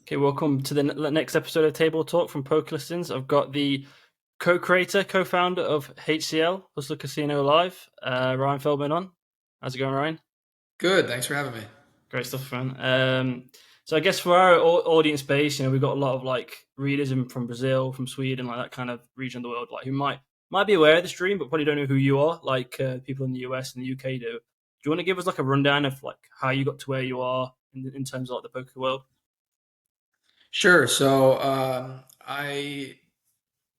Okay, welcome to the next episode of Table Talk from Pokerlistings. I've got the co-creator, co-founder of HCL, Hustler Casino Live, Ryan Feldman on. How's it going, Ryan? Good. Thanks for having me. Great stuff, man. So I guess for our audience base, we've got a lot of like readers from Brazil, from Sweden, like that kind of region of the world, like who might be aware of the stream, but probably don't know who you are, like people in the US and the UK do. Do you want to give us like a rundown of like how you got to where you are in terms of like the poker world? Sure. So I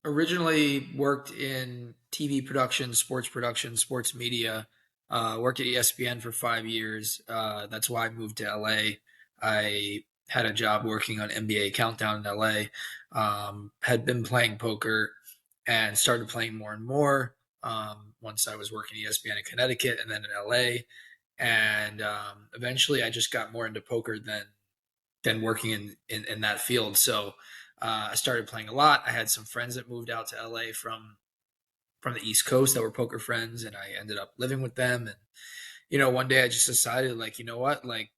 originally worked in TV production, sports media. Worked at ESPN for 5 years. That's why I moved to LA. I had a job working on NBA Countdown in LA. Had been playing poker and started playing more and more once I was working at ESPN in Connecticut and then in LA. And eventually, I just got more into poker than working in that field. So I started playing a lot. I had some friends that moved out to LA from the East Coast that were poker friends, and I ended up living with them. And one day I just decided, like, you know what, like,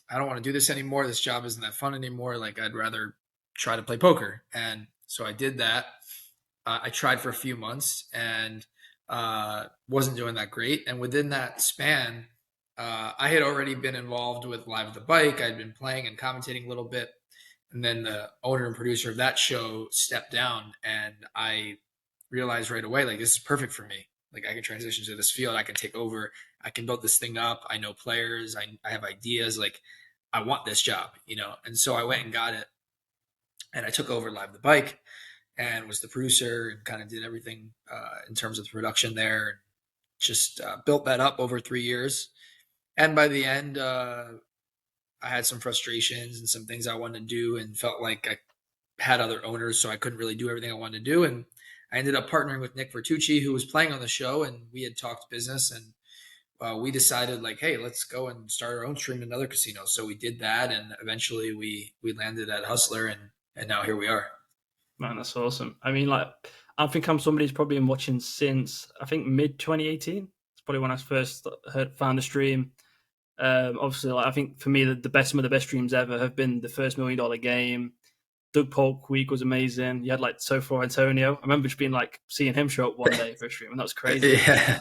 I don't want to do this anymore. This job isn't that fun anymore. Like, I'd rather try to play poker. And so I did that. I tried for a few months and wasn't doing that great. And within that span, I had already been involved with Live at the Bike. I'd been playing and commentating a little bit. And then the owner and producer of that show stepped down. And I realized right away, like, this is perfect for me. Like, I can transition to this field. I can take over. I can build this thing up. I know players. I have ideas. Like, I want this job. And so I went and got it. And I took over Live at the Bike and was the producer and kind of did everything in terms of the production there. And just built that up over 3 years. And by the end, I had some frustrations and some things I wanted to do and felt like I had other owners, so I couldn't really do everything I wanted to do. And I ended up partnering with Nick Vertucci, who was playing on the show, and we had talked business. And we decided, like, hey, let's go and start our own stream in another casino. So we did that, and eventually we landed at Hustler, and now here we are. Man, that's awesome. I mean, like, I think I'm somebody who's probably been watching since I think mid 2018. It's probably when I first found the stream. Obviously, like I think for me, the best some of the best streams ever have been the first $1 million game. Doug Polk week was amazing. You had like so far Antonio. I remember just being like seeing him show up one day for a stream, and that was crazy. Yeah.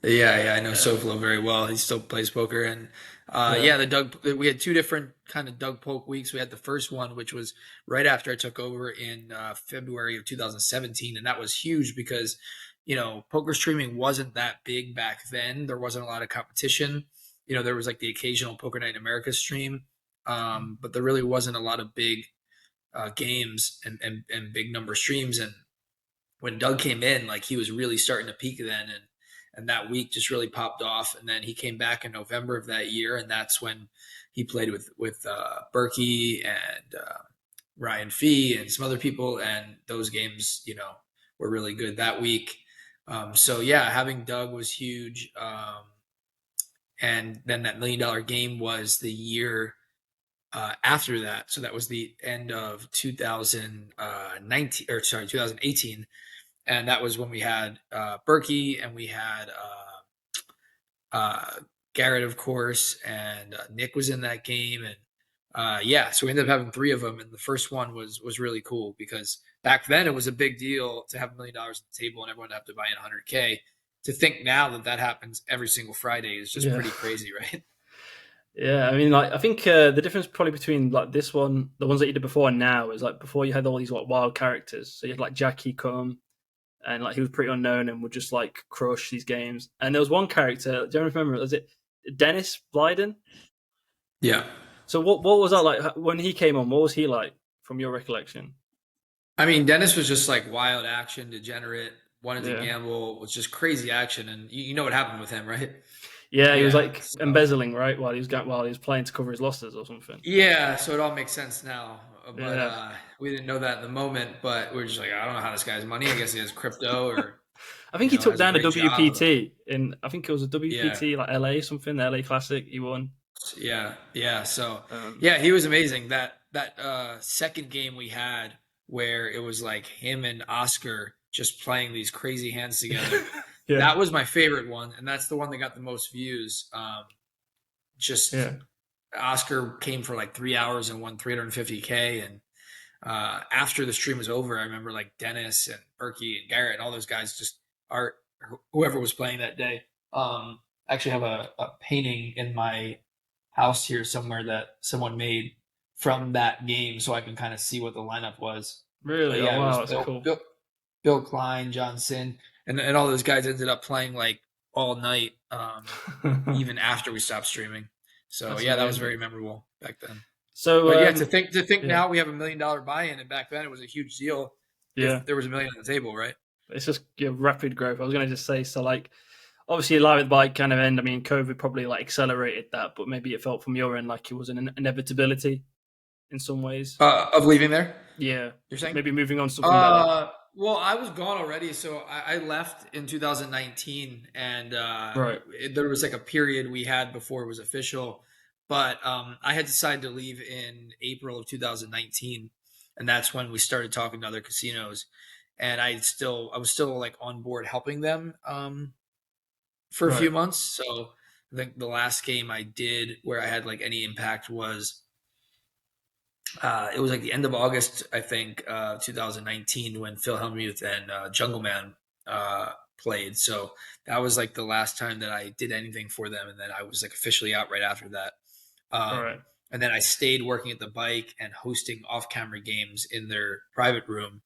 Yeah, I know Yeah, SoFlo very well. He still plays poker, and yeah, yeah, the Doug. We had two different kind of Doug Polk weeks. We had the first one, which was right after I took over in February of 2017, and that was huge because poker streaming wasn't that big back then. There wasn't a lot of competition. There was like the occasional Poker Night in America stream, but there really wasn't a lot of big games and big number streams. And when Doug came in, like, he was really starting to peak then, and that week just really popped off. And then he came back in November of that year, and that's when he played with Berkey and Ryan Fee and some other people, and those games, were really good that week. So yeah, having Doug was huge. And then that $1 million game was the year after that. So that was the end of 2019, or sorry, 2018. And that was when we had Berkey and we had Garrett, of course, and Nick was in that game. And yeah, so we ended up having three of them. And the first one was really cool because back then it was a big deal to have $1 million on the table and everyone have to buy in 100K. To think now that that happens every single Friday is just yeah. pretty crazy, right? Yeah, I mean, like, I think the difference probably between like this one, the ones that you did before and now, is like before you had all these like wild characters. So you had like Jackie come, and like he was pretty unknown and would just like crush these games. And there was one character, do you remember? Was it Dennis Blyden? Yeah. So what was that like when he came on? What was he like from your recollection? I mean, Dennis was just like wild action, degenerate, wanted to Yeah, gamble, was just crazy action. And you know what happened with him, right? yeah, he was Yeah. like So embezzling, right, while he was playing to cover his losses or something. yeah, so it all makes sense now. But Yeah, we didn't know that in the moment, but we're just like, I don't know how this guy's money. I guess he has crypto or, I think he took has a down a great job. WPT in I think it was a Yeah. WPT like LA something, the LA Classic. He won. Yeah. Yeah. So Um, yeah, he was amazing. That second game we had where it was like him and Oscar just playing these crazy hands together. yeah, That was my favorite one, and that's the one that got the most views. Just yeah. Oscar came for like 3 hours and won 350K. And after the stream was over, I remember like Dennis and Berkey and Garrett and all those guys, just art, whoever was playing that day. I actually have a painting in my house here somewhere that someone made from that game, so I can kind of see what the lineup was. Really? But Oh yeah, it was wow, that's cool. Bill Klein, John Sin, and all those guys ended up playing like all night, even after we stopped streaming. So That's yeah, that was amazing. very memorable back then. So But yeah, to think yeah, now we have $1 million buy-in, and back then it was a huge deal yeah. if there was a million on the table, right? It's just rapid growth. I was going to just say so. Like obviously, live at the bike kind of end. I mean, COVID probably like accelerated that, but maybe it felt from your end like it was an inevitability in some ways. Of leaving there, Yeah, you're saying? maybe moving on to something better. Well, I was gone already, so I left in 2019, and Right, there was like a period we had before it was official, but I had decided to leave in April of 2019, and that's when we started talking to other casinos, and I was still like on board helping them for a right, few months. So I think the last game I did where I had like any impact was it was like the end of August, I think, 2019, when Phil Hellmuth and Jungle Man played. So that was like the last time that I did anything for them, and then I was like officially out right after that. right. And then I stayed working at the bike and hosting off-camera games in their private room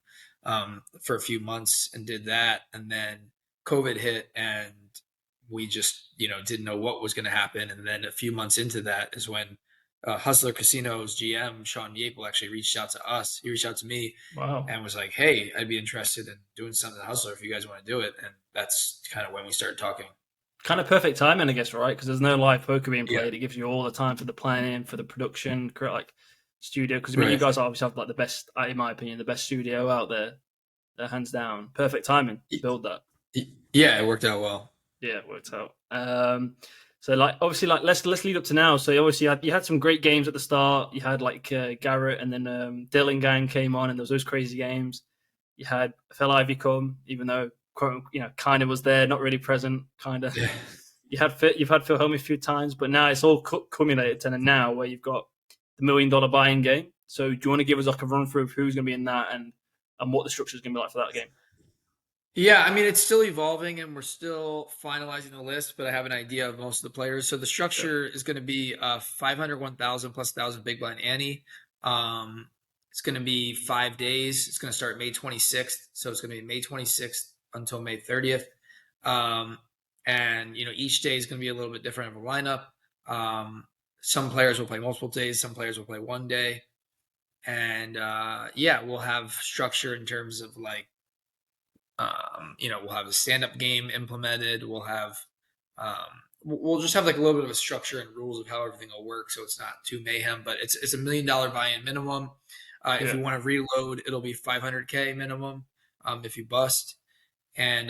for a few months, and did that. And then COVID hit, and we just didn't know what was going to happen. And then a few months into that is when Hustler Casino's GM Sean Yapel actually reached out to us. He reached out to me Wow. and was like, "Hey, I'd be interested in doing something at Hustler if you guys want to do it." And that's kind of when we started talking. Kind of perfect timing, I guess, right? Because there's no live poker being Yeah, played. It gives you all the time for the planning, for the production, create like studio. Because I mean, you right. guys obviously have like the best, in my opinion, the best studio out there, hands down. Perfect timing to build that. Yeah, it worked out well. Yeah, it worked out. So like obviously like let's lead up to now. So obviously you had some great games at the start. You had like Garrett and then Dylan Gang came on and there was those crazy games. You had Phil Ivy come, even though quote kind of was there, not really present, kind of. Yeah. You've had Phil Home a few times, but now it's all culminated to now where you've got the $1 million buy-in game. So do you want to give us like a run through of who's going to be in that and what the structure is going to be like for that game? Yeah, I mean, it's still evolving and we're still finalizing the list, but I have an idea of most of the players. So the Yeah. structure is going to be 500, 1,000 plus 1,000 big blind Annie. It's going to be 5 days. It's going to start May 26th. So it's going to be May 26th until May 30th. Um, and, each day is going to be a little bit different of a lineup. Some players will play multiple days, some players will play one day. And yeah, we'll have structure in terms of like, we'll have a stand-up game implemented. We'll just have like a little bit of a structure and rules of how everything will work, so it's not too mayhem. But it's $1 million buy-in minimum. If Yeah. you want to reload, it'll be 500K minimum. If you bust, and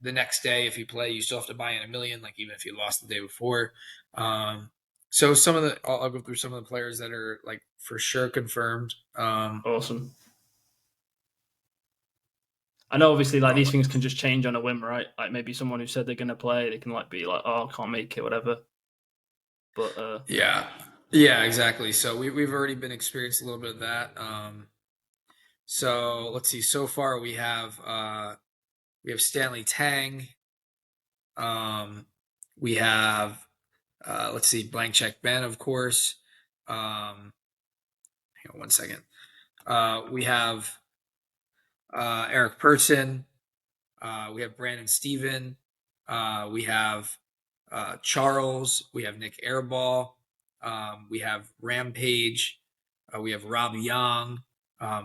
the next day, if you play, you still have to buy in 1 million. Like even if you lost the day before. So I'll go through some of the players that are like for sure confirmed. Awesome. I know obviously like Oh, these things can just change on a whim, right? Like maybe someone who said they're gonna play, they can like be like, oh, I can't make it, whatever. But yeah. Yeah, exactly. So we've already been experienced a little bit of that. So let's see. So far we have Stanley Tang. Um, we have let's see, Blank Check Ben, of course. Hang on one second. We have Eric Person. We have Brandon Steven. We have Charles. We have Nick Airball. We have Rampage. We have Rob Young.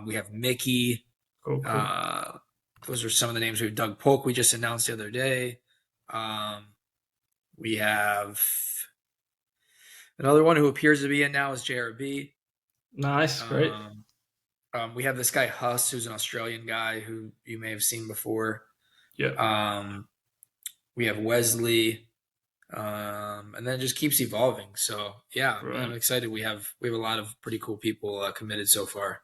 We have Mickey. cool, cool. Uh, those are some of the names. We have Doug Polk, we just announced the other day. Um, we have another one who appears to be in now is JRB. Nice, great. Um, we have this guy Huss, who's an Australian guy who you may have seen before. Yeah, Um, we have Wesley, and then it just keeps evolving. So yeah, I'm brilliant. excited. We have a lot of pretty cool people committed so far.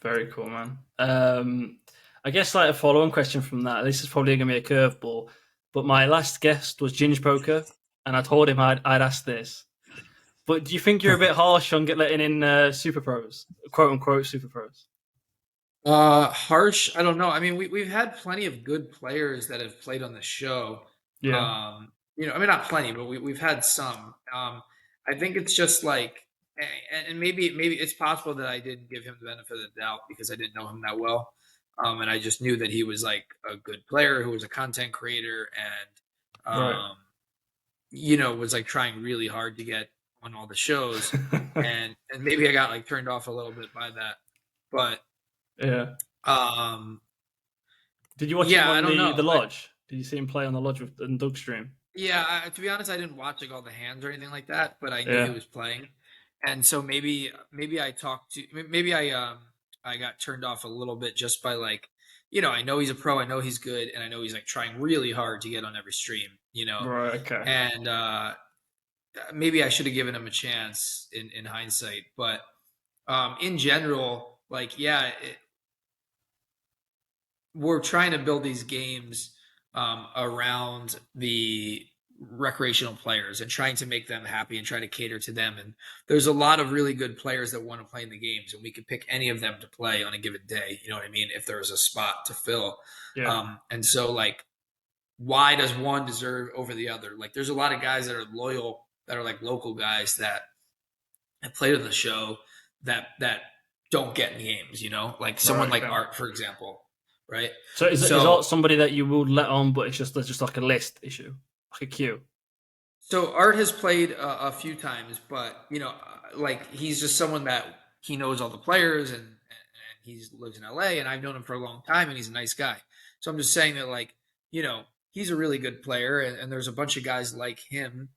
Very cool, man. I guess like a follow-on question from that. This is probably gonna be a curveball, but my last guest was Ginge Poker, and I told him I'd ask this. But do you think you're a bit harsh on letting in super pros, quote unquote super pros? Harsh. I don't know. I mean, we've had plenty of good players that have played on the show. Yeah. I mean, not plenty, but we've had some. I think it's just like, and maybe it's possible that I didn't give him the benefit of the doubt because I didn't know him that well, and I just knew that he was like a good player who was a content creator and, Right. was like trying really hard to get on all the shows, and maybe I got like turned off a little bit by that, but. Yeah. Um, Did you watch him Yeah, I on don't the know. lodge? Did you see him play on the lodge with and Doug stream? To be honest, I didn't watch like all the hands or anything like that, but I knew he Yeah. was playing, and so maybe I talked to maybe I got turned off a little bit just by like, I know he's a pro, I know he's good, and I know he's like trying really hard to get on every stream, Right. Okay. and maybe I should have given him a chance in hindsight, but in general, like yeah, we're trying to build these games around the recreational players and trying to make them happy and try to cater to them. And there's a lot of really good players that want to play in the games, and we could pick any of them to play on a given day. You know what I mean? If there was a spot to fill. Yeah. And so, like, why does one deserve over the other? Like, there's a lot of guys that are loyal, that are like local guys that have played on the show that don't get in games. Like someone Right. like Okay. Art, for example, right? So is Art So somebody that you would let on, but it's just there's just like a list issue, like a queue? So Art has played a few times, but like he's just someone that he knows all the players, and he lives in LA, and I've known him for a long time, and he's a nice guy. So I'm just saying that, like, he's a really good player, and there's a bunch of guys like him,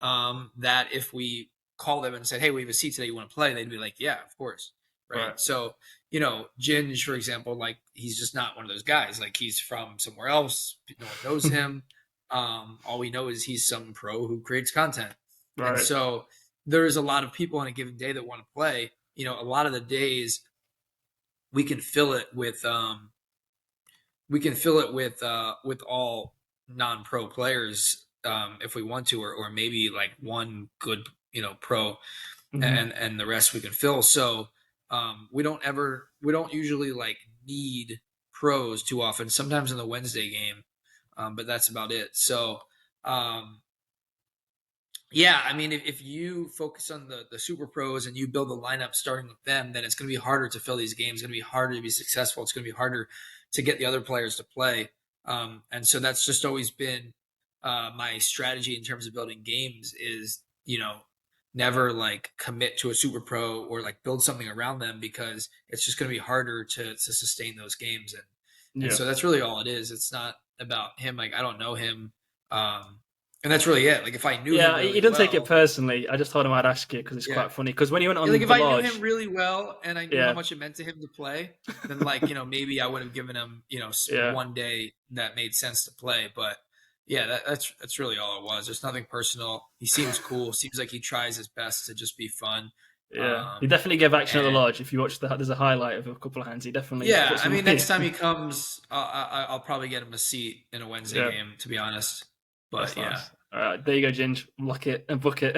that if we call them and said, "Hey, we have a seat today, you want to play?" They'd be like, "Yeah, of course." Right. Right. So, Ginge, for example, like he's just not one of those guys. Like he's from somewhere else. No one knows him. All we know is he's some pro who creates content. And Right. so there's a lot of people on a given day that want to play. A lot of the days we can fill it with with all non-pro players, if we want to, or maybe like one good pro, Hmm. and the rest we can fill. So we don't usually like need pros too often. Sometimes in the Wednesday game, but that's about it. So um, yeah, I mean, if you focus on the super pros and you build the lineup starting with them, then it's going to be harder to fill these games. It's going to be harder to be successful. It's going to be harder to get the other players to play. And so that's just always been my strategy in terms of building games is, never like commit to a super pro or like build something around them because it's just going to be harder to sustain those games. And Yeah. so that's really all it is. It's not about him. Like, I don't know him. And that's really it. Like if I knew him Yeah. really He didn't take it well, personally. I just told him I'd ask you because it's yeah. quite funny. Because when you went Yeah, like on if the I knew him lodge, really well and I knew how yeah, much it meant to him to play, then like, maybe I would have given him, yeah, one day that made sense to play. But yeah, that's really all it was. There's nothing personal. He seems cool. Seems like he tries his best to just be fun. yeah. He Um, definitely gave action at the and lodge. If you watch there's a highlight of a couple of hands. He definitely yeah, put I some mean, money next time in. he comes, I'll probably get him a seat in a Wednesday Yeah. game, to be honest. That's But yeah. nice. All right, there you go, Ginge. Lock it and book it.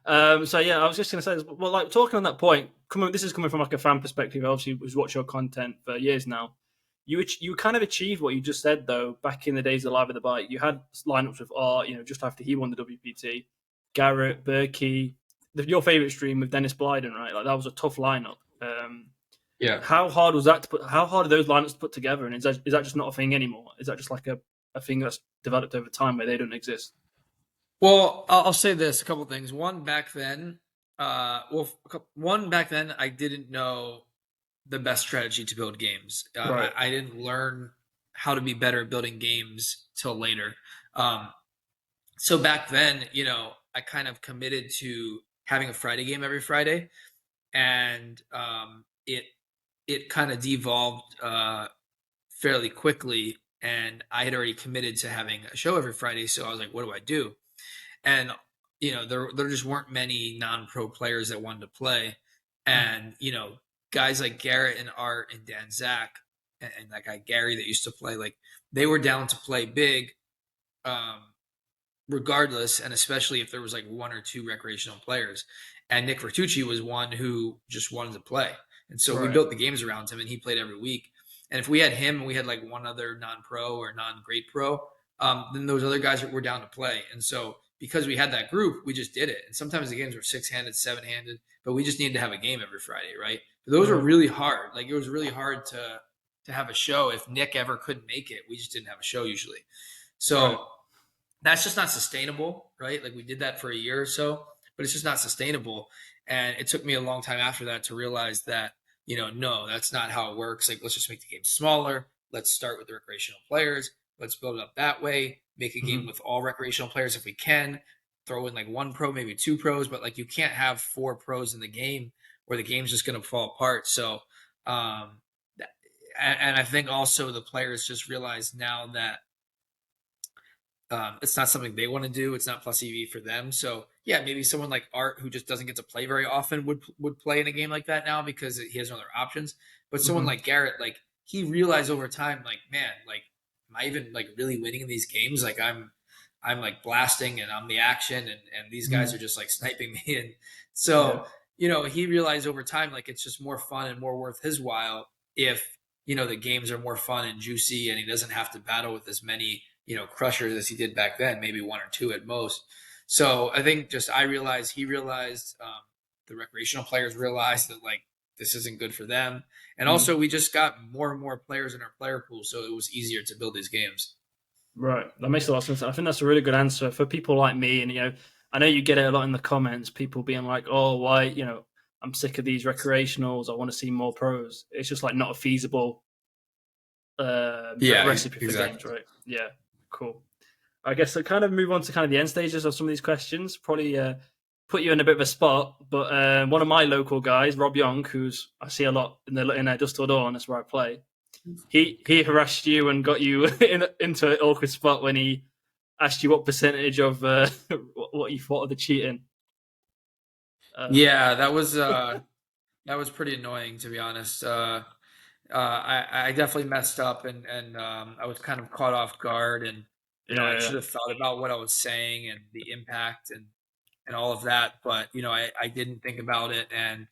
So yeah, I was just going to say, well, like talking on that point, this is coming from like a fan perspective. Obviously, who's watched your content for years now. You kind of achieved what you just said though. Back in the days of Live at the Bite, you had lineups with Art. Just after he won the WPT, Garrett, Berkey, your favorite stream with Dennis Blyden, right? Like that was a tough lineup. Yeah. How hard was that to put? How hard are those lineups to put together? And is that just not a thing anymore? Is that just like a thing that's developed over time where they don't exist? Well, I'll say this: a couple things. One back then, one back then, I didn't know the best strategy to build games. Right. I didn't learn how to be better at building games till later. Um, so back then, I kind of committed to having a Friday game every Friday, and it kind of devolved fairly quickly. And I had already committed to having a show every Friday, so I was like, "What do I do?" And there just weren't many non-pro players that wanted to play, and guys like Garrett and Art and Dan Zach, and that guy Gary that used to play, like they were down to play big, um regardless, and especially if there was like one or two recreational players. And Nick Vertucci was one who just wanted to play. And so we Right. built the games around him and he played every week. And if we had him and we had like one other non-pro or non-great pro, then those other guys were down to play. And so because we had that group, we just did it. And sometimes the games were six-handed, seven-handed, but we just needed to have a game every Friday, right? But those were Right. really hard. Like it was really hard to have a show. If Nick ever couldn't make it, we just didn't have a show usually. Right. So that's just not sustainable, right? Like we did that for a year or so, but it's just not sustainable. And it took me a long time after that to realize that, no, that's not how it works. Like, let's just make the game smaller. Let's start with the recreational players. Let's build it up that way. Make a game Mhm. with all recreational players if we can. Throw in like one pro, maybe two pros, but like you can't have four pros in the game or the game's just going to fall apart. So, um, and I think also the players just realize now that it's not something they want to do. It's not plus EV for them. So yeah, maybe someone like Art who just doesn't get to play very often would play in a game like that now because he has no other options. But someone Mhm. like Garrett, like he realized over time, like man, like am I even like really winning in these games? Like I'm like blasting and I'm the action and these guys are Mhm. just like sniping me. And Yeah. so he realized over time like it's just more fun and more worth his while if the games are more fun and juicy and he doesn't have to battle with as many crushers as he did back then, maybe one or two at most. So I think just I realized, he realized, the recreational players realized that like this isn't good for them, and Mhm. also we just got more and more players in our player pool, so it was easier to build these games. Right. That makes a lot of sense. I think that's a really good answer for people like me. And I know you get it a lot in the comments. People being like, "Oh, why? I'm sick of these recreationals. I want to see more pros." It's just like not a feasible Yeah, recipe for games, exactly. right? Yeah. Cool. I guess I kind of move on to kind of the end stages of some of these questions. Probably put you in a bit of a spot, but one of my local guys, Rob Young, who's I see a lot in Dust Till Dawn, that's where I play. He harassed you and got you into an awkward spot when he asked you what percentage of what you thought of the cheating. Uh, Yeah, that was pretty annoying to be honest. I definitely messed up and I was kind of caught off guard and I yeah, should have thought about what I was saying and the impact and all of that, but I didn't think about it and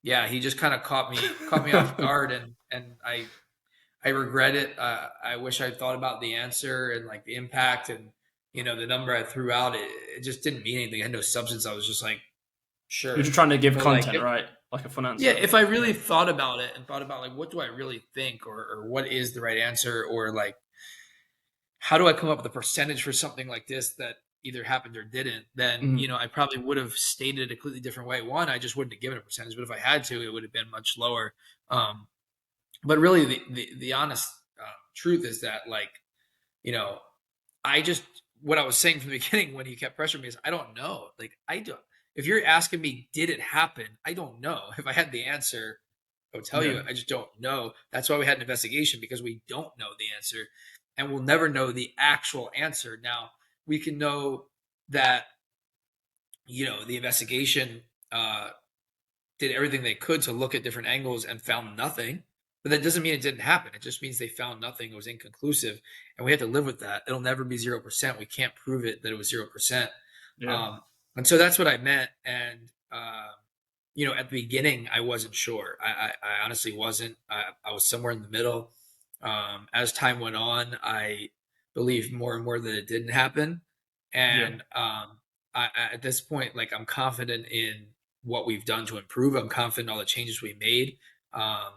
yeah, he just kind of caught me off yeah. guard and I regret it. I wish I thought about the answer and like the impact and the number I threw out. It just didn't mean anything. It had no substance. I was just like, You're sure, just trying to give but like content, right? Like a fun yeah, answer. if I Yeah. really thought about it and thought about like what do I really think or what is the right answer or like how do I come up with a percentage for something like this that either happened or didn't, then Mm, I probably would have stated it a completely different way. One, I just wouldn't have given a percentage, but if I had to, it would have been much lower. Um, but really, the honest truth is that like you know I just what I was saying from the beginning when he kept pressuring me is I don't know. Like I don't. If you're asking me, did it happen? I don't know. If I had the answer, I would tell yeah. you. I just don't know. That's why we had an investigation because we don't know the answer, and we'll never know the actual answer. Now we can know that the investigation did everything they could to look at different angles and found nothing. But that doesn't mean it didn't happen. It just means they found nothing. It was inconclusive, and we have to live with that. It'll never be 0%. We can't prove it that it was 0%. Yeah. Um, and so that's what I meant. And at the beginning, I wasn't sure. I honestly wasn't. I was somewhere in the middle. As time went on, I believed more and more that it didn't happen. Yeah. And at this point, like I'm confident in what we've done to improve. I'm confident in all the changes we made. Um,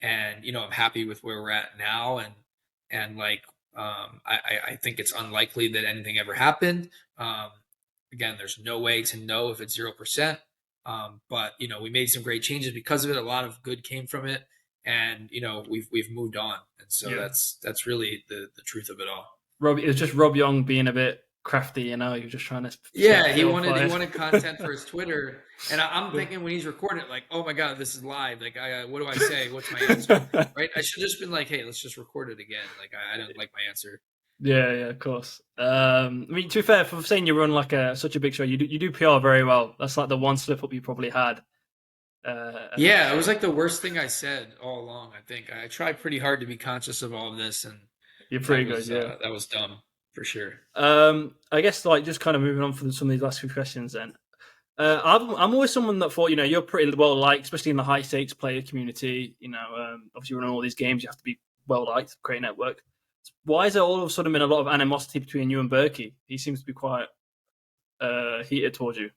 and I'm happy with where we're at now. And like I think it's unlikely that anything ever happened. Um, Again, there's no way to know if it's 0%. But we made some great changes because of it. A lot of good came from it, and we've moved on. And so Yeah. that's really the truth of it all. Rob, it was just Rob Young being a bit crafty. He was just trying to set Yeah, he Phil wanted he fired. wanted content for his Twitter, and I'm Yeah. thinking when he's recording it, like, oh my god, this is live. Like, what do I say? What's my answer? Right? I should just been like, hey, let's just record it again. Like, I didn't like my answer. Yeah, yeah, of course. I mean, to be fair, for saying you run like such a big show, you do PR very well. That's like the one slip up you probably had. Yeah, it was So like the worst thing I said all along. I think I tried pretty hard to be conscious of all of this, and you're that pretty good, was yeah. that was dumb. for sure. I guess like just kind of moving on from some of these last few questions. Then I'm always someone that thought you're pretty well liked, especially in the high stakes player community. Obviously running all these games, you have to be well liked, create a network. Why is there all of a sudden been a lot of animosity between you and Berkey? He seems to be quite heated towards you.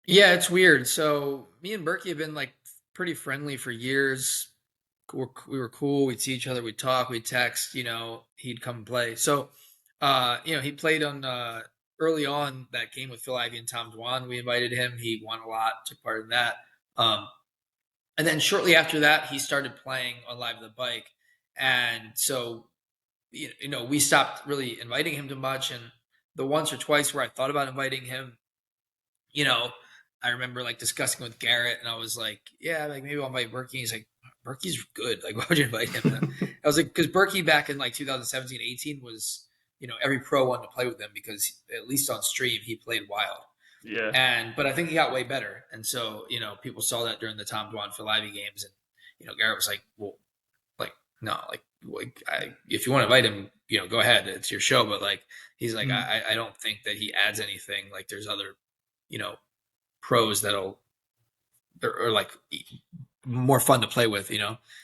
Yeah, it's weird. So me and Berkey have been like pretty friendly for years. We were cool. We'd see each other. We'd talk. We'd text. He'd come and play. So, he played on early on that game with Phil Ivey and Tom Dwan. We invited him. He won a lot. Took part in that. Um, and then shortly after that, he started playing on Live the Bike, and so we stopped really inviting him to much. And the once or twice where I thought about inviting him, you know, I remember like discussing with Garrett, and I was like, yeah, like maybe I'll invite Berkey. He's like, Berkey's good. Like, why would you invite him? And I was like, because Berkey back in like 2017, 18 was, every pro wanted to play with him because at least on stream he played wild. Yeah, But I think he got way better. And so, people saw that during the Tom Dwan for Lively games. And, Garrett was like, well, like, no, if you want to invite him, go ahead. It's your show. But like, he's like, mm. I don't think that he adds anything. Like, there's other, you know, pros that'll, or like more fun to play with.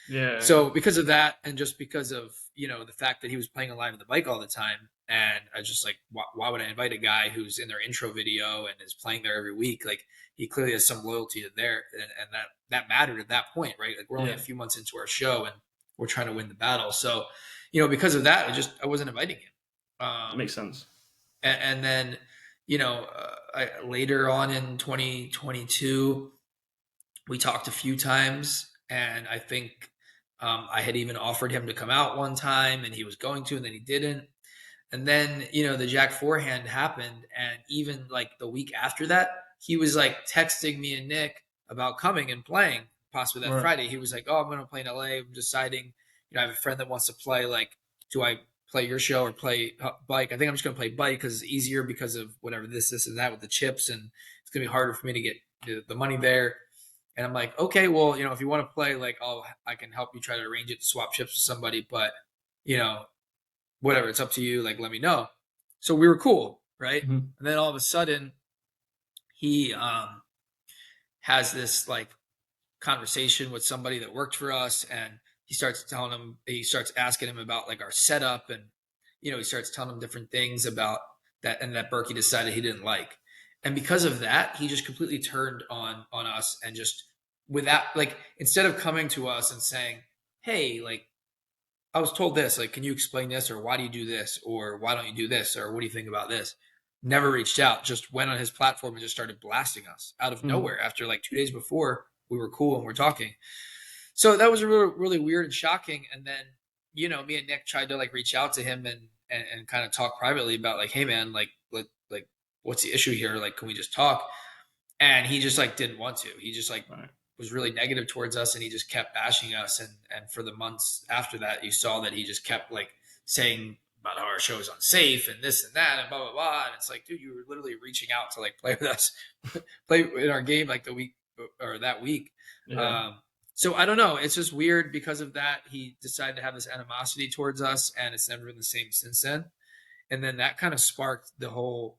Yeah, So because of that, and just because of the fact that he was playing Alive on the Bike all the time, and I just like, why would I invite a guy who's in their intro video and is playing there every week? Like he clearly has some loyalty to there, and that mattered at that point, right? Like we're only yeah, a few months into our show, and we're trying to win the battle. So because of that, I wasn't inviting him. makes sense. And then later on in 2022 we talked a few times, and I think I had even offered him to come out one time, and he was going to, and then he didn't. And then the Jack forehand happened, and even like the week after that, he was like texting me and Nick about coming and playing possibly that Right. Friday. He was like, "Oh, I'm going to play in LA. I'm deciding. I have a friend that wants to play. Like, do I play your show or play bike? I think I'm just going to play bike because it's easier because of whatever this, and that with the chips, and it's going to be harder for me to get the money there." And I'm like, okay, well, if you want to play, like, I can help you try to arrange it to swap chips with somebody, but you know, whatever, it's up to you. Like, let me know. So we were cool, right? Mm-hmm. And then all of a sudden, he has this like conversation with somebody that worked for us, and he starts asking him about like our setup, and he starts telling him different things about that, and that Berkey decided he didn't like. And because of that, he just completely turned on us, and just without like, instead of coming to us and saying, hey, like, I was told this, like, can you explain this, or why do you do this, or why don't you do this, or what do you think about this? Never reached out, just went on his platform and just started blasting us out of Mm. nowhere after like 2 days before we were cool and we're talking. So that was really, really weird and shocking. And then, me and Nick tried to like reach out to him, and kind of talk privately about like, hey man, like what's the issue here? Like, can we just talk? And he just like didn't want to. He just like Right. was really negative towards us, and he just kept bashing us. And for the months after that, you saw that he just kept like saying about how our show is unsafe and this and that and blah blah blah. And it's like, dude, you were literally reaching out to like play with us, play in our game like the week or that week. Yeah. Um, so I don't know. It's just weird because of that. He decided to have this animosity towards us, and it's never been the same since then. And then that kind of sparked the whole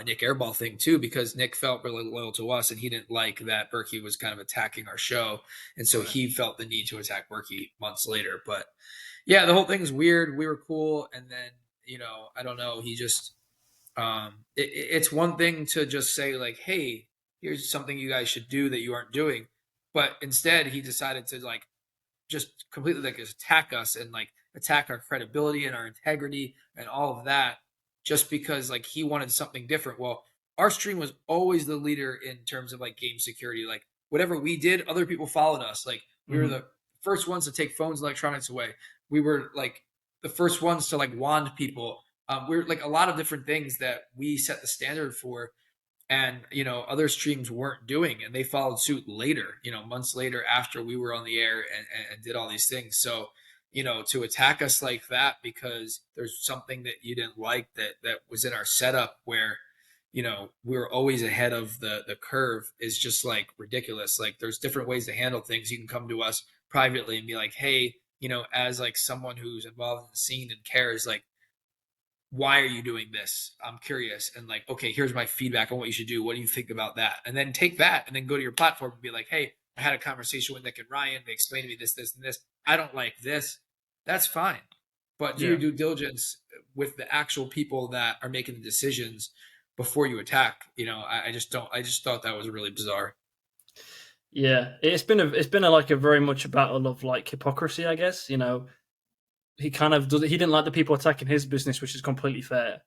Nick Airball thing too, because Nick felt really loyal to us, and he didn't like that Berkey was kind of attacking our show, and so Right. he felt the need to attack Berkey months later. But yeah, the whole thing's weird. We were cool, and then I don't know. He just it's one thing to just say like, hey, here's something you guys should do that you aren't doing, but instead he decided to like just completely like attack us, and like attack our credibility and our integrity and all of that, just because like he wanted something different. Well, our stream was always the leader in terms of like game security. Like whatever we did, other people followed us. Like we were Mm-hmm. the first ones to take phones and electronics away. We were like the first ones to like wand people. We're like a lot of different things that we set the standard for, and other streams weren't doing, and they followed suit later, months later after we were on the air, and did all these things. So to attack us like that because there's something that you didn't like that was in our setup, where we were always ahead of the curve, is just like ridiculous. Like there's different ways to handle things. You can come to us privately and be like, hey, as like someone who's involved in the scene and cares, like, why are you doing this? I'm curious. And like, okay, here's my feedback on what you should do. What do you think about that? And then take that and then go to your platform and be like, hey, I had a conversation with Nick and Ryan. They explained to me this, this, and this. I don't like this. That's fine. But do your Yeah. due diligence with the actual people that are making the decisions before you attack. I just don't. I just thought that was really bizarre. Yeah, it's been like a very much a battle of like hypocrisy, I guess. He kind of does. He didn't like the people attacking his business, which is completely fair.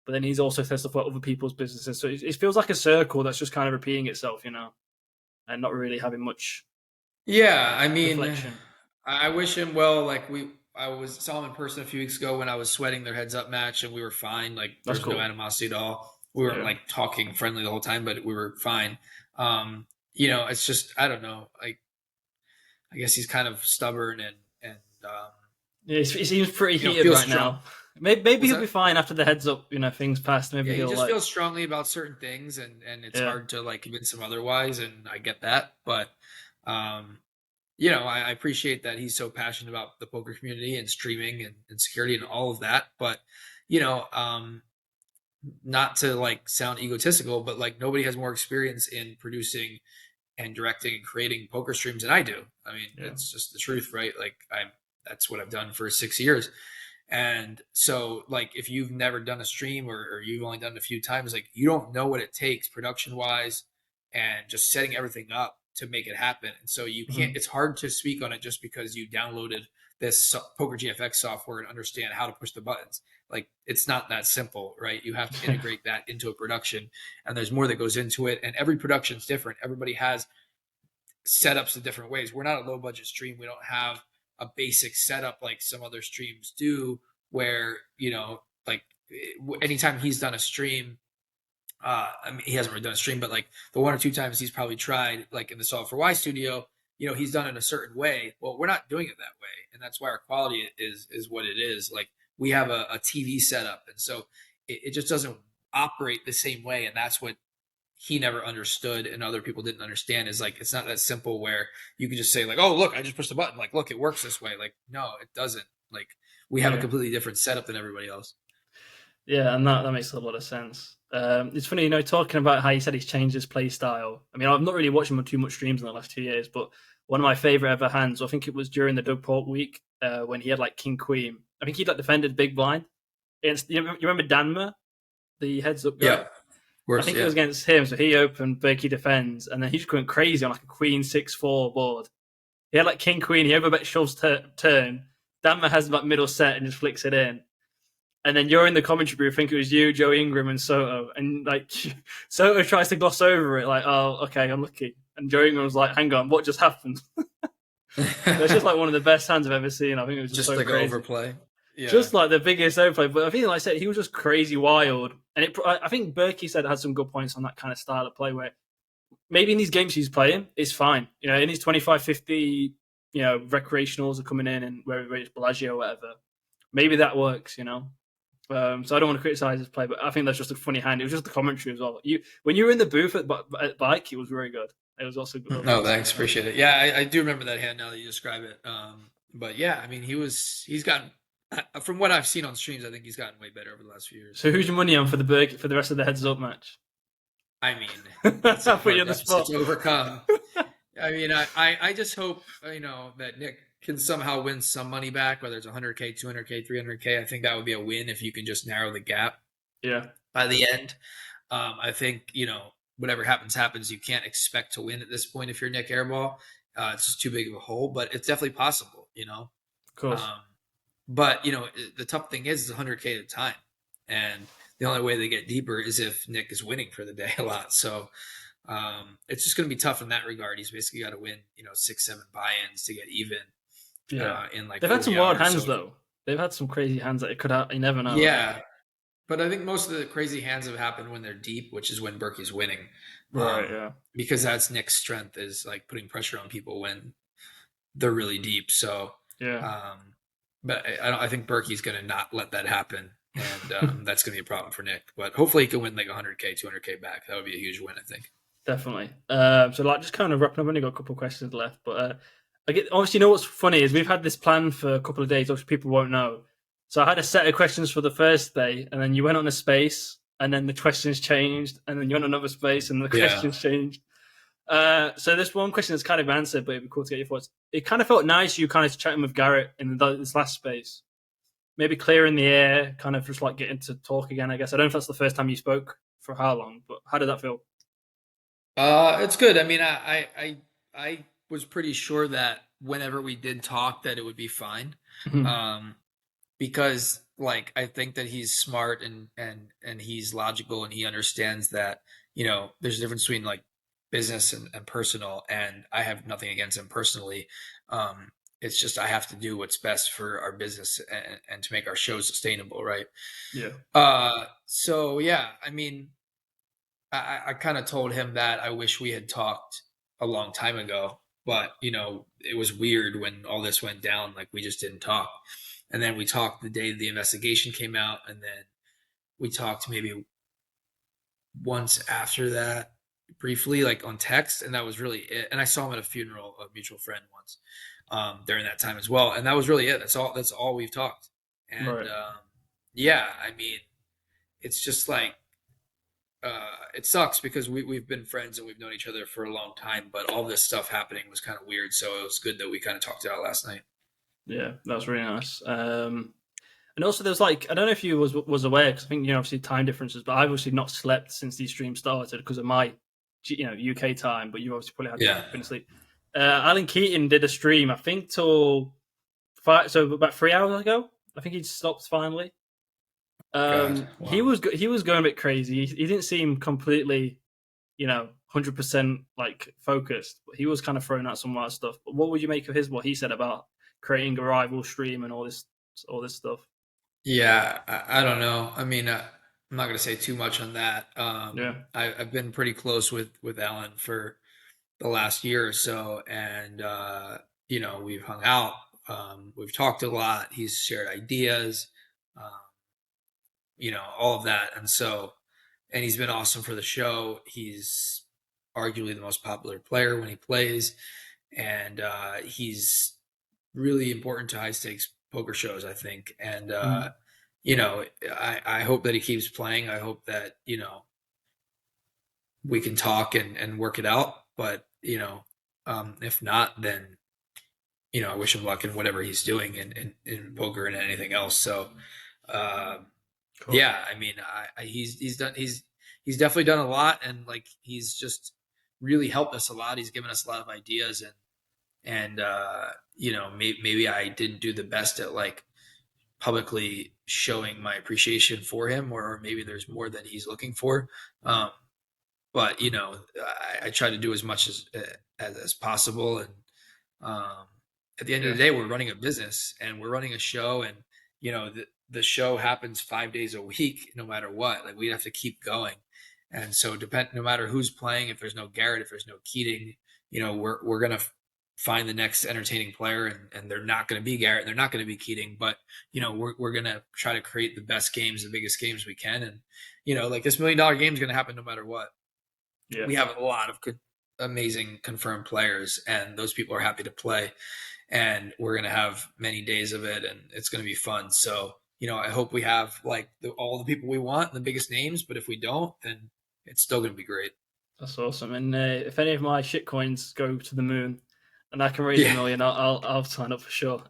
But then he's also said stuff about other people's businesses, so it feels like a circle that's just kind of repeating itself, and not really having much Yeah, I mean, reflection. I wish him well. I saw him in person a few weeks ago when I was sweating their heads up match, and we were fine. Like, That's there's no cool. animosity at all. We weren't Yeah, like talking friendly the whole time, but we were fine. It's just I don't know. Like, I guess he's kind of stubborn and yeah. He seems pretty heated feels right strong. now. Maybe What's he'll be that? fine after the heads up. Things passed. Maybe Yeah, he he'll just like. feels strongly about certain things, and it's Yeah, hard to like convince him otherwise, and I get that. But um, I appreciate that he's so passionate about the poker community and streaming and security and all of that. But you know, um, not to like sound egotistical, but like nobody has more experience in producing and directing and creating poker streams than I do. I mean, yeah, it's just the truth, right? Like that's what I've done for 6 years. And so, like, if you've never done a stream or you've only done it a few times, like, you don't know what it takes production wise and just setting everything up to make it happen. And so, you can't, hmm it's hard to speak on it just because you downloaded this Poker GFX software and understand how to push the buttons. Like, it's not that simple, right? You have to yeah, integrate that into a production, and there's more that goes into it. And every production's different. Everybody has setups in different ways. We're not a low budget stream. We don't have a basic setup like some other streams do, where like anytime he's done a stream, I mean, he hasn't really done a stream, but like the one or two times he's probably tried, like in the Solve for Why studio, he's done it in a certain way. Well, we're not doing it that way, and that's why our quality is what it is. Like we have a TV setup, and so it just doesn't operate the same way, and that's what he never understood and other people didn't understand is like it's not that simple where you can just say like, oh look, I just pushed the button, like look, it works this way. Like no, it doesn't. Like we have a yeah. completely different setup than everybody else. Yeah, and that makes a lot of sense. It's funny, talking about how he said he's changed his play style. I mean, I've not really watched him on too much streams in the last 2 years, but one of my favorite ever hands, I think it was during the Doug Polk week when he had like King Queen. I think he'd like defended big blind. You remember Danmer, the heads up Yeah, guy? of I course. think it Yeah. was against him. So he opened, Berkey defends, and then he just went crazy on like a Queen 6-4 board. He had like King Queen. He overbet shoves turn. Danmer has like middle set and just flicks it in. And then you're in the commentary booth. I think it was you, Joe Ingram, and Soto. And like Soto tries to gloss over it, like, "Oh, okay, unlucky." And Joe Ingram was like, "Hang on, what just happened?" That's just like one of the best hands I've ever seen. I think it was just Just so like an crazy, overplay. Yeah. just like the biggest overplay. But I think, like I said, he was just crazy wild. And I think Berkey said it had some good points on that kind of style of play where maybe in these games he's playing, it's fine. In his 25-50, recreationals are coming in and whether it's Bellagio or whatever, maybe that works. So I don't want to criticize his play, but I think that's just a funny hand. It was just the commentary as well. When you were in the booth at Bike, it was very good. It was also No, awesome. thanks, appreciate it. Yeah, I do remember that hand now that you describe it. But yeah, I mean, he's gotten from what I've seen on streams, I think he's gotten way better over the last few years. So who's your money on for the rest of the heads up match? I mean, that's a I put you hard on the deficit spot. to overcome. I mean, I just hope that Nick can somehow win some money back, whether it's 100K, 200K, 300K. I think that would be a win if you can just narrow the gap Yeah, by the end. I think whatever happens, happens. You can't expect to win at this point if you're Nick Airball. It's just too big of a hole, but it's definitely possible. of course. Um, but the tough thing is 100K at a time, and the only way they get deeper is if Nick is winning for the day a lot. So it's just going to be tough in that regard. He's basically got to win, 6, 7 buy-ins to get even Yeah, in like they've had some 40 wild hours. hands So though. They've had some crazy hands that it could have. You never know. I think. yeah, but I think most of the crazy hands have happened when they're deep, which is when Berkey's winning, Right. Yeah. because that's Nick's strength is like putting pressure on people when they're really deep. So, Yeah. um, but I think Berkey's going to not let that happen, and that's going to be a problem for Nick. But hopefully, he can win like 100K, 200K back. That would be a huge win, I think. Definitely. So, like, just kind of wrapping up. I've only got a couple of questions left, but obviously, what's funny is we've had this plan for a couple of days. Obviously, people won't know. So I had a set of questions for the first day, and then you went on a space, and then the questions changed, and then you went on another space, and the Yeah. questions changed. So this one question is kind of answered, but it'd be cool to get your thoughts. It kind of felt nice you kind of chatting with Garrett in this last space. Maybe clearing the air, kind of just like getting to talk again, I guess. I don't know if that's the first time you spoke for how long, but how did that feel? It's good. I mean, I was pretty sure that whenever we did talk, that it would be fine. Mhm. Um, because like I think that he's smart and he's logical and he understands that there's a difference between like business and personal, and I have nothing against him personally. It's just I have to do what's best for our business and to make our show sustainable, right? Yeah. So yeah, I mean, I kind of told him that I wish we had talked a long time ago, but it was weird when all this went down. Like we just didn't talk, and then we talked the day the investigation came out, and then we talked maybe once after that, briefly, like on text, and that was really it. And I saw him at a funeral of a mutual friend once during that time as well, and that was really it. That's all. That's all we've talked. And Right. yeah, I mean, it's just like it sucks because we've been friends and we've known each other for a long time, but all this stuff happening was kind of weird. So it was good that we kind of talked it out last night. Yeah, that was really nice. And also, there's like I don't know if you was aware because I think obviously time differences, but I've obviously not slept since these streams started because of my UK time. But you obviously probably had Yeah. been asleep. Alan Keaton did a stream, I think till so about 3 hours ago. I think he stopped finally. God. He Wow. he was going a bit crazy. He didn't seem completely 100% like focused, but he was kind of throwing out some wild stuff. But what would you make of what he said about creating a rival stream and all this stuff? Yeah. I don't know. I mean, I'm not going to say too much on that. Yeah. I've been pretty close with Alan for the last year or so, and we've hung out. We've talked a lot. He's shared ideas. Um, all of that, and so and he's been awesome for the show. He's arguably the most popular player when he plays, and he's really important to high stakes poker shows, I think. And Mm. I hope that he keeps playing. I hope that we can talk and work it out. But if not, then I wish him luck in whatever he's doing in poker and anything else. So um, Of course. yeah, I mean, he's definitely done a lot, and like he's just really helped us a lot. He's given us a lot of ideas, and maybe I didn't do the best at like publicly showing my appreciation for him, or maybe there's more that he's looking for. Um, but I try to do as much as possible, and um, at the end of Yeah. the day, we're running a business and we're running a show, and the show happens 5 days a week, no matter what. Like we have to keep going, and so no matter who's playing, if there's no Garrett, if there's no Keating, we're gonna find the next entertaining player, and they're not going to be Garrett, they're not going to be Keating, but we're gonna try to create the best games, the biggest games we can, and like this $1 million game is going to happen no matter what. Yeah. We have a lot of amazing confirmed players, and those people are happy to play, and we're going to have many days of it, and it's going to be fun. So I hope we have like all the people we want, the biggest names, but if we don't, then it's still going to be great. That's awesome. And if any of my shit coins go to the moon and I can raise a Yeah. million, I'll sign up for sure.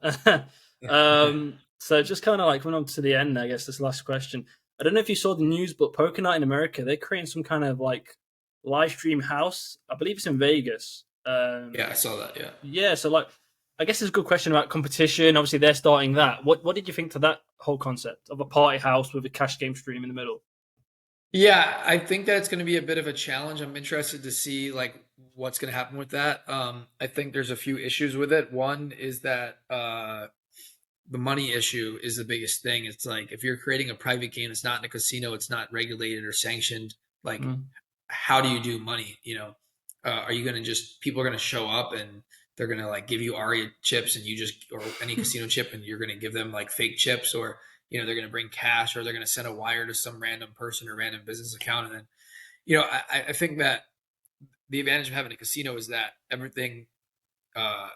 So just kind of like coming on to the end, I guess this last question. I don't know if you saw the news, but Poker Night in America, they're creating some kind of like live stream house. I believe it's in Vegas. Yeah, I saw that. Yeah. Yeah, so like I guess it's a good question about competition. Obviously, they're starting that. What did you think to that whole concept of a party house with a cash game stream in the middle? Yeah, I think that it's going to be a bit of a challenge. I'm interested to see like what's going to happen with that. I think there's a few issues with it. One is that the money issue is the biggest thing. It's like if you're creating a private game, it's not in a casino, it's not regulated or sanctioned. Like, Mm, how do you do money? Are you going to just people are going to show up and they're going to like give you Aria chips and you just or any casino chip and you're going to give them like fake chips, or they're going to bring cash, or they're going to send a wire to some random person or random business account, and then I think that the advantage of having a casino is that everything uh,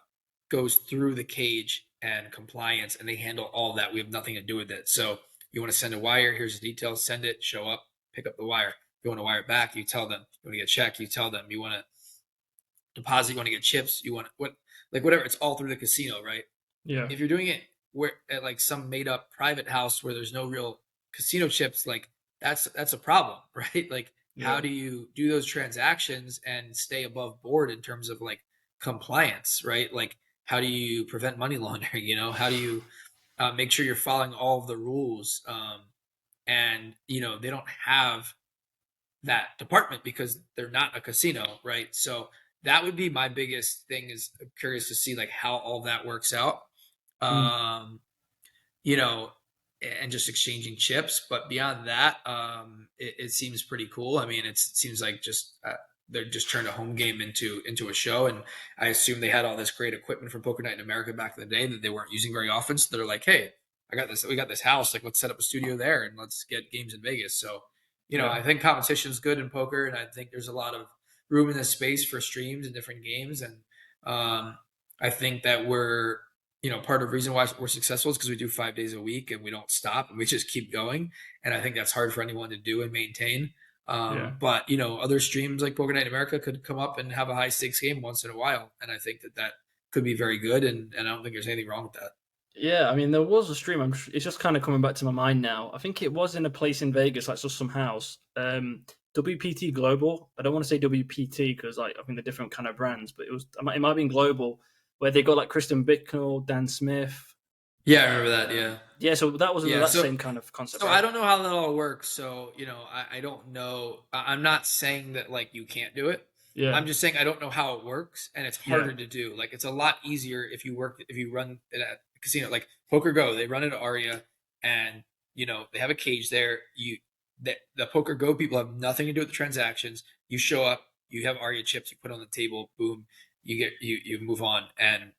goes through the cage and compliance, and they handle all that. We have nothing to do with it. So you want to send a wire, here's the details, send it, show up, pick up the wire. If you want to wire it back, you tell them. You want to get a check, you tell them. You want to deposit, you want to get chips, you want to, whatever. It's all through the casino, right? Yeah. If you're doing it where at like some made up private house where there's no real casino chips, like that's a problem, right? Like how Yeah. do you do those transactions and stay above board in terms of like compliance, right? Like how do you prevent money laundering? How do you make sure you're following all of the rules? And they don't have that department because they're not a casino, right? So that would be my biggest thing. Is I'm curious to see like how all that works out. Mm. Um, you know, and just exchanging chips. But beyond that, it seems pretty cool. I mean, it seems like just they're just turned a home game into a show, and I assume they had all this great equipment from Poker Night in America back in the day that they weren't using very often. So they're like, hey, we got this house, like let's set up a studio there and let's get games in Vegas. So, Yeah. I think competition is good in poker, and I think there's a lot of room in this space for streams and different games, and I think that we're part of the reason why we're successful is because we do 5 days a week and we don't stop and we just keep going. And I think that's hard for anyone to do and maintain. Yeah. But other streams like Poker Night in America could come up and have a high stakes game once in a while, and I think that could be very good. And I don't think there's anything wrong with that. Yeah, I mean, there was a stream. It's just kind of coming back to my mind now. I think it was in a place in Vegas, like just some house. WPT Global. I don't want to say WPT because like I think they're different kind of brands, but it might have been Global where they got like Kristen Bicknell, Dan Smith. Yeah, I remember that. Yeah. Yeah, so that was Yeah. that So same kind of concept, So I right? don't know how that all works. So, I don't know. I'm not saying that like you can't do it. Yeah, I'm just saying I don't know how it works, and it's yeah, harder to do. Like it's a lot easier if you run it at a casino like Poker Go. They run it at Aria, and they have a cage there. The Poker Go people have nothing to do with the transactions. You show up, you have Aria chips, you put on the table, boom, you move on, and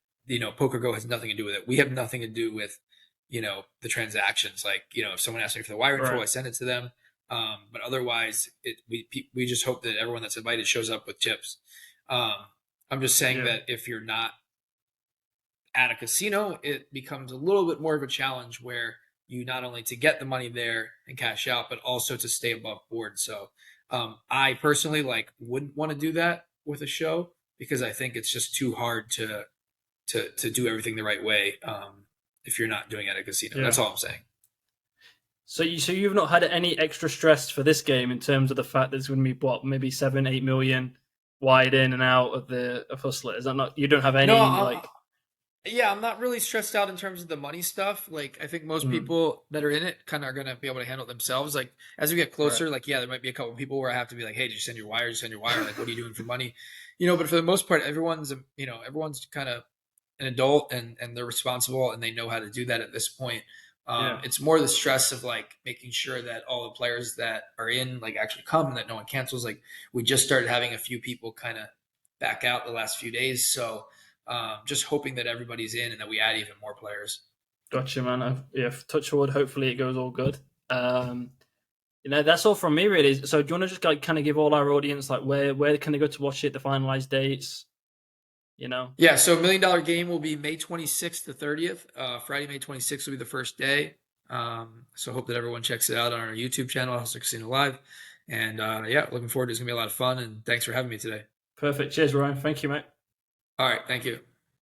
Poker Go has nothing to do with it. We have nothing to do with the transactions. Like, if someone asks me for the wire info, right. I send it to them. But otherwise, we just hope that everyone that's invited shows up with chips. Um, I'm just saying Yeah, that if you're not at a casino, it becomes a little bit more of a challenge where you not only to get the money there and cash out, but also to stay above board. So I personally like wouldn't want to do that with a show because I think it's just too hard to do everything the right way if you're not doing it at a casino. yeah. That's all I'm saying. So you've not had any extra stress for this game in terms of the fact that there's going to be what maybe 7-8 million wide in and out of the of Hustler. Is that not? You don't have No, any like. yeah, I'm not really stressed out in terms of the money stuff. Like, I think most Mm, people that are in it kind of are gonna be able to handle it themselves. Like, as we get right. closer, like, yeah, there might be a couple of people where I have to be like, hey, did you send your wire? Did you send your wire? Like, what are you doing for money? But for the most part, everyone's kind of an adult and they're responsible and they know how to do that at this point. Yeah. It's more the stress of like making sure that all the players that are in like actually come and that no one cancels. Like we just started having a few people kind of back out the last few days, so just hoping that everybody's in and that we add even more players. Gotcha, man. Yeah, touch wood. Hopefully, it goes all good. That's all from me, really. So, do you want to just like kind of give all our audience like where can they go to watch it, the finalized dates? You know. Yeah, so $1 Million Game will be May 26th to 30th. Friday, May 26th will be the first day. So hope that everyone checks it out on our YouTube channel, Hustler Casino Live. And yeah, looking forward to it. It's going to be a lot of fun. And thanks for having me today. Perfect. Cheers, Ryan. Thank you, mate. All right, thank you.